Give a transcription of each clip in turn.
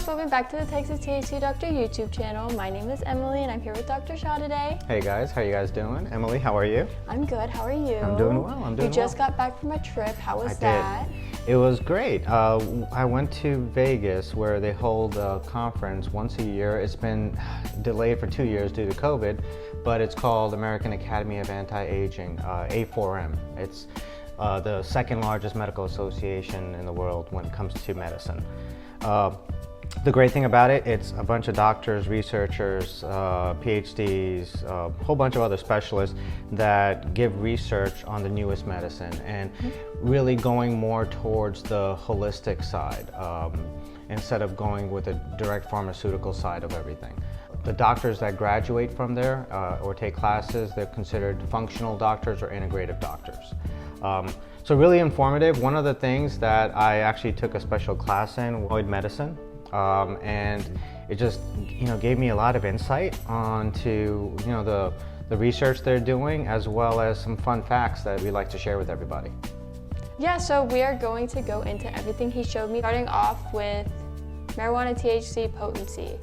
welcome back to the Texas THC Doctor YouTube channel. My name is Emily and I'm here with Dr. Shah today. Hey guys, how you guys doing? Emily, how are you? I'm good, how are you? I'm doing well, You just got back from a trip, how was that? It was great. I went to Vegas where they hold a conference once a year. It's been delayed for 2 years due to COVID, but it's called American Academy of Anti-Aging, A4M. It's the second largest medical association in the world when it comes to medicine. The great thing about it, it's a bunch of doctors, researchers, PhDs, a whole bunch of other specialists that give research on the newest medicine and really going more towards the holistic side instead of going with the direct pharmaceutical side of everything. The doctors that graduate from there or take classes, they're considered functional doctors or integrative doctors. So really informative. One of the things that I actually took a special class in was medicine. And it just, gave me a lot of insight onto, the research they're doing, as well as some fun facts that we like to share with everybody. Yeah, so we are going to go into everything he showed me, starting off with marijuana THC potency.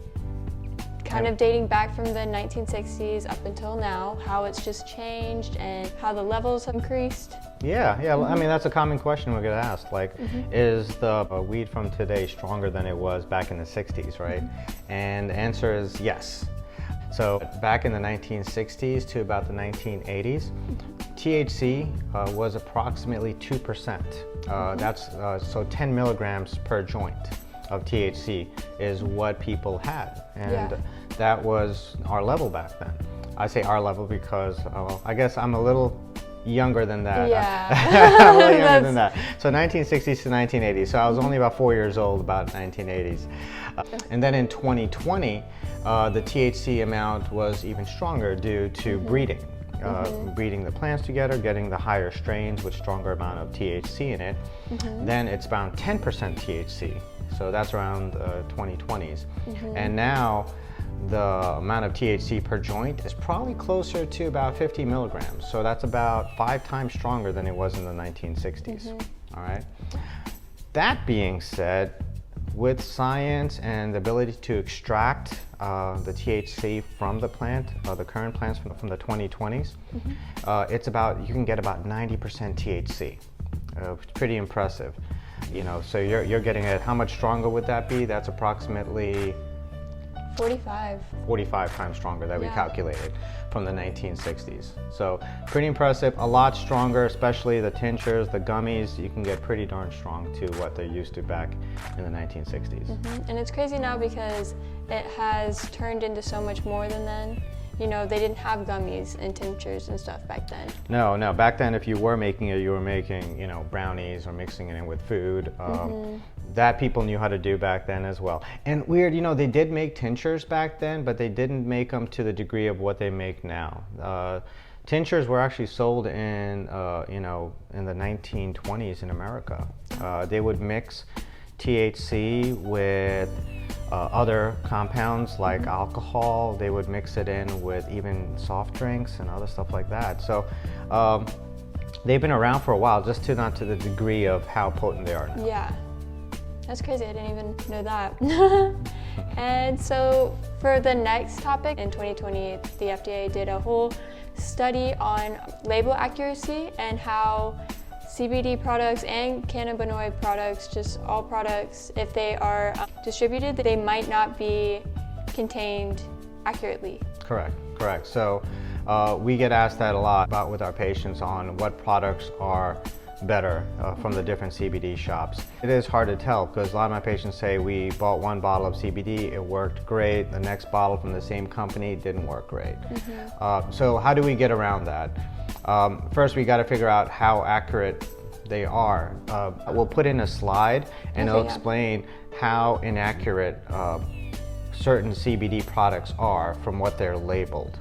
Kind of dating back from the 1960s up until now, how it's just changed and how the levels have increased. Yeah. I mean, that's a common question we're gonna ask. Like, is the weed from today stronger than it was back in the 60s, right? And the answer is yes. So back in the 1960s to about the 1980s, THC was approximately 2%. That's so 10 milligrams per joint of THC is what people had, and that was our level back then. I say our level because I guess I'm a little younger than that. Yeah. I'm a little younger than that. So 1960s to 1980s. So I was only about 4 years old about 1980s. And then in 2020, the THC amount was even stronger due to breeding. Breeding the plants together, getting the higher strains with stronger amount of THC in it. Then it's around 10% THC. So that's around 2020s. And now the amount of THC per joint is probably closer to about 50 milligrams. So that's about 5 times stronger than it was in the 1960s. All right. That being said, with science and the ability to extract the THC from the plant, the current plants from the 2020s, it's about, you can get about 90% THC. It's pretty impressive. So you're getting it. How much stronger would that be? That's approximately 45 times stronger that we calculated from the 1960s. So pretty impressive, a lot stronger, especially the tinctures, the gummies. You can get pretty darn strong to what they're used to back in the 1960s. And it's crazy now because it has turned into so much more than then. They didn't have gummies and tinctures and stuff back then. No. Back then, if you were making it, you were making, brownies or mixing it in with food. That people knew how to do back then as well. And weird, they did make tinctures back then, but they didn't make them to the degree of what they make now. Tinctures were actually sold in, in the 1920s in America. They would mix THC with other compounds like alcohol. They would mix it in with even soft drinks and other stuff like that. So they've been around for a while, just not to the degree of how potent they are now. Yeah, that's crazy. I didn't even know that. And so for the next topic, in 2020, the FDA did a whole study on label accuracy and how CBD products and cannabinoid products, just all products, if they are distributed, they might not be contained accurately. Correct. So we get asked that a lot about with our patients on what products are better from the different CBD shops. It is hard to tell because a lot of my patients say we bought one bottle of CBD, it worked great. The next bottle from the same company didn't work great. So how do we get around that? First, we got to figure out how accurate they are. We'll put in a slide and it'll explain how inaccurate certain CBD products are from what they're labeled.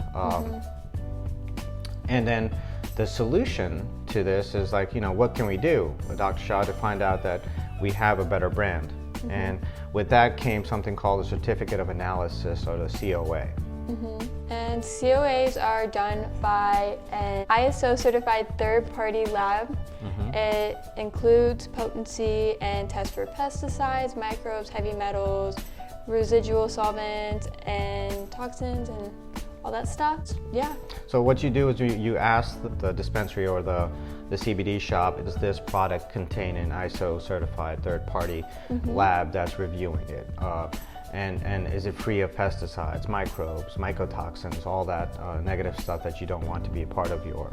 And then the solution to this is like, what can we do with Dr. Shah to find out that we have a better brand? And with that came something called the Certificate of Analysis, or the COA. And COAs are done by an ISO certified third-party lab. It includes potency and tests for pesticides, microbes, heavy metals, residual solvents and toxins and all that stuff. Yeah. So what you do is you ask the dispensary or the CBD shop, does this product contain an ISO certified third-party lab that's reviewing it? And is it free of pesticides, microbes, mycotoxins, all that negative stuff that you don't want to be a part of your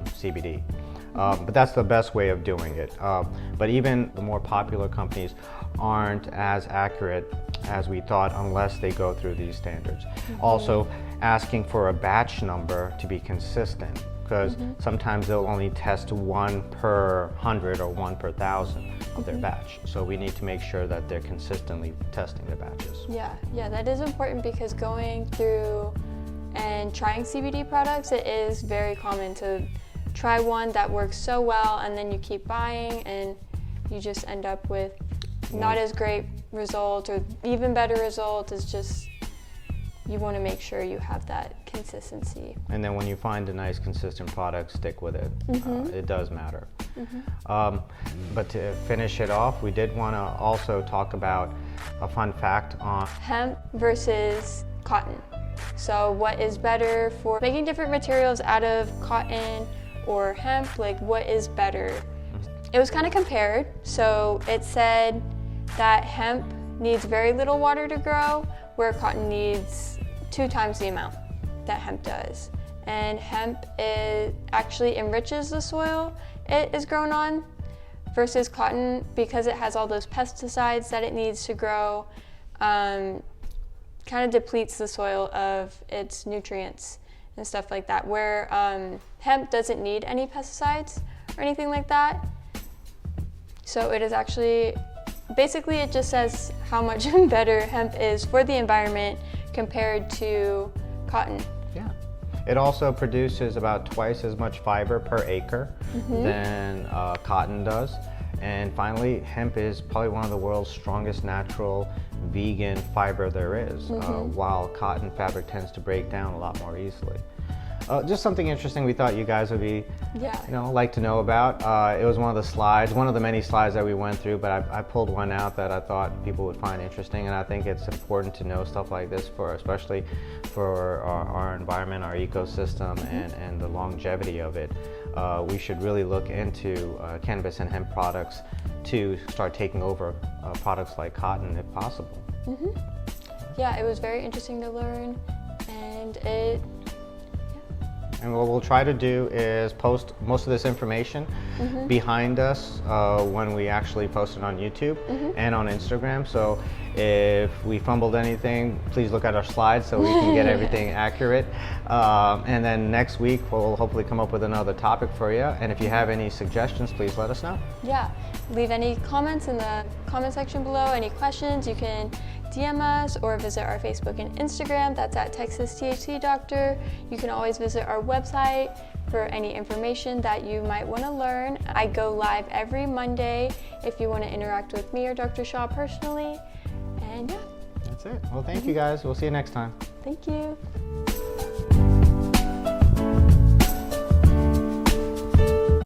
CBD? But that's the best way of doing it. But even the more popular companies aren't as accurate as we thought unless they go through these standards. Also, asking for a batch number to be consistent, because sometimes they'll only test 1 per 100 or 1 per 1,000 of their batch. So we need to make sure that they're consistently testing their batches. Yeah, that is important, because going through and trying CBD products, it is very common to try one that works so well and then you keep buying and you just end up with not as great results or even better results. It's just, you want to make sure you have that consistency. And then when you find a nice consistent product, stick with it. It does matter. But to finish it off, we did want to also talk about a fun fact on hemp versus cotton. So what is better for making different materials out of cotton or hemp? Like, what is better? It was kind of compared. So it said that hemp needs very little water to grow, where cotton needs 2 times the amount that hemp does. And hemp actually enriches the soil it is grown on, versus cotton, because it has all those pesticides that it needs to grow, kind of depletes the soil of its nutrients and stuff like that, where hemp doesn't need any pesticides or anything like that. So it is actually, basically it just says how much better hemp is for the environment compared to cotton. Yeah. It also produces about twice as much fiber per acre than cotton does. And finally, hemp is probably one of the world's strongest natural vegan fiber there is, while cotton fabric tends to break down a lot more easily. Just something interesting we thought you guys would be, like to know about. It was one of the slides, one of the many slides that we went through, but I pulled one out that I thought people would find interesting, and I think it's important to know stuff like this, especially for our environment, our ecosystem, and the longevity of it. We should really look into cannabis and hemp products to start taking over products like cotton if possible. Yeah, it was very interesting to learn, and And what we'll try to do is post most of this information behind us when we actually post it on YouTube and on Instagram. So if we fumbled anything, please look at our slides so we can get everything accurate. And then next week, we'll hopefully come up with another topic for you. And if you have any suggestions, please let us know. Yeah, leave any comments in the comment section below, any questions. You can DM us or visit our Facebook and Instagram. That's at Texas THC Doctor. You can always visit our website for any information that you might want to learn. I go live every Monday if you want to interact with me or Dr. Shah personally. And yeah. That's it. Well, thank you guys. We'll see you next time. Thank you.